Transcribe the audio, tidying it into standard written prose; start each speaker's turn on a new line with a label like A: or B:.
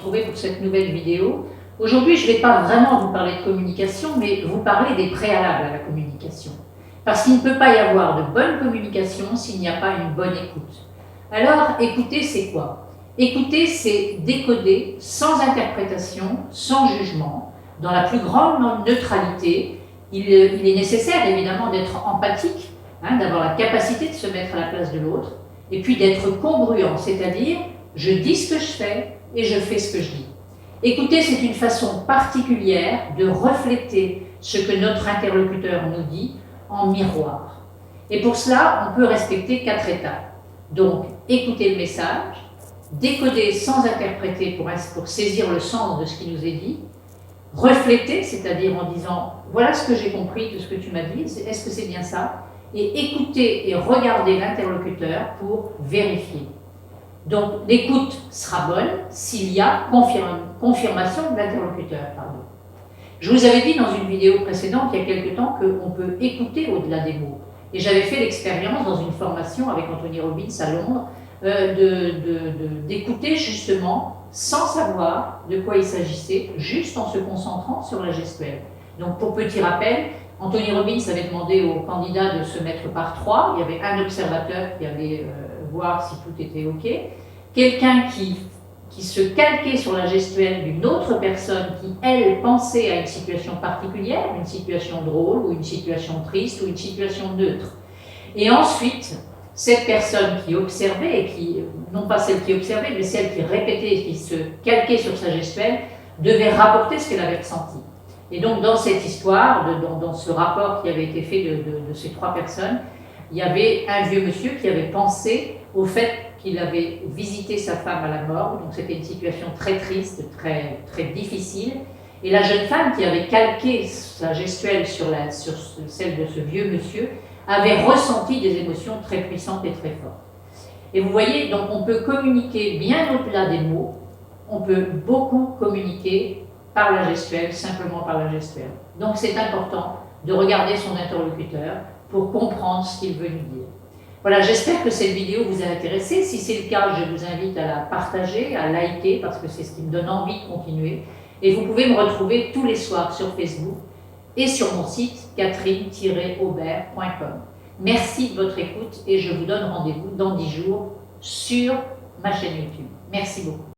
A: retrouver pour cette nouvelle vidéo. Aujourd'hui, je ne vais pas vraiment vous parler de communication, mais vous parler des préalables à la communication. Parce qu'il ne peut pas y avoir de bonne communication s'il n'y a pas une bonne écoute. Alors, écouter, c'est quoi? Écouter, c'est décoder sans interprétation, sans jugement, dans la plus grande neutralité. Il est nécessaire, évidemment, d'être empathique, d'avoir la capacité de se mettre à la place de l'autre, et puis d'être congruent, c'est-à-dire je dis ce que je fais et je fais ce que je dis. Écouter, c'est une façon particulière de refléter ce que notre interlocuteur nous dit en miroir. Et pour cela, on peut respecter 4 étapes. Donc, écouter le message, décoder sans interpréter pour saisir le sens de ce qui nous est dit, refléter, c'est-à-dire en disant « voilà ce que j'ai compris de ce que tu m'as dit, est-ce que c'est bien ça ?» et écouter et regarder l'interlocuteur pour vérifier. Donc, l'écoute sera bonne s'il y a confirmation de l'interlocuteur. Je vous avais dit dans une vidéo précédente, il y a quelque temps, qu'on peut écouter au-delà des mots. Et j'avais fait l'expérience dans une formation avec Anthony Robbins à Londres, d'écouter justement sans savoir de quoi il s'agissait, juste en se concentrant sur la gestuelle. Donc, pour petit rappel, Anthony Robbins avait demandé aux candidats de se mettre par 3. Il y avait un observateur qui allait voir si tout était OK. Quelqu'un qui se calquait sur la gestuelle d'une autre personne qui, elle, pensait à une situation particulière, une situation drôle, ou une situation triste, ou une situation neutre. Et ensuite, cette personne qui observait, et qui, non pas celle qui observait, mais celle qui répétait, qui se calquait sur sa gestuelle, devait rapporter ce qu'elle avait ressenti. Et donc, dans cette histoire, dans ce rapport qui avait été fait de ces 3 personnes, il y avait un vieux monsieur qui avait pensé au fait qu'il avait visité sa femme à la morgue, donc c'était une situation très triste, très, très difficile, et la jeune femme qui avait calqué sa gestuelle sur celle de ce vieux monsieur avait ressenti des émotions très puissantes et très fortes. Et vous voyez, donc on peut communiquer bien au-delà des mots, on peut beaucoup communiquer par la gestuelle, simplement par la gestuelle. Donc c'est important de regarder son interlocuteur pour comprendre ce qu'il veut nous dire. Voilà, j'espère que cette vidéo vous a intéressé. Si c'est le cas, je vous invite à la partager, à liker, parce que c'est ce qui me donne envie de continuer. Et vous pouvez me retrouver tous les soirs sur Facebook et sur mon site catherine-aubert.com. Merci de votre écoute et je vous donne rendez-vous dans 10 jours sur ma chaîne YouTube. Merci beaucoup.